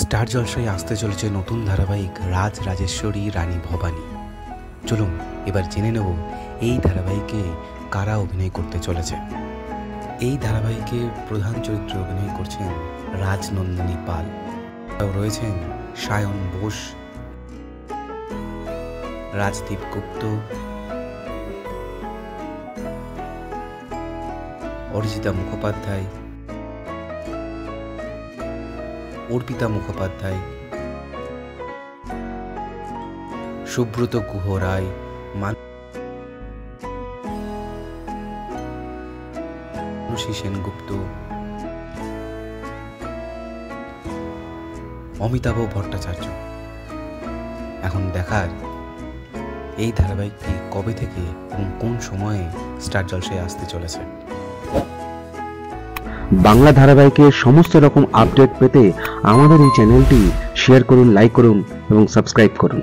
Star জলসায় আসতে চলেছে নতুন ধারাবাহিক রাজ রাজেশ্বরী রানী ভবানী। চলুন এবার জেনে নেব এই ধারাবাহিকে কারা অভিনয় করতে চলেছে। এই ধারাবাহিকে প্রধান চরিত্রে অভিনয় করছেন রাজনন্দিনী পাল, রয়েছেন সায়ন বোস, রাজদীপ গুপ্ত, অরিজিতা মুখোপাধ্যায়, অর্পিতা মুখোপাধ্যায়, সুব্রত গুহ রায়, মানসী সেনগুপ্ত, অমিতাভ ভট্টাচার্য। এখন দেখার এই ধারাবাহিকটি কবে থেকে এবং কোন সময়ে স্টার জলসায় আসতে চলেছে। বাংলা ধারাবাহিকের সমস্ত রকম আপডেট পেতে আমাদের এই চ্যানেলটি শেয়ার করুন, লাইক করুন এবং সাবস্ক্রাইব করুন।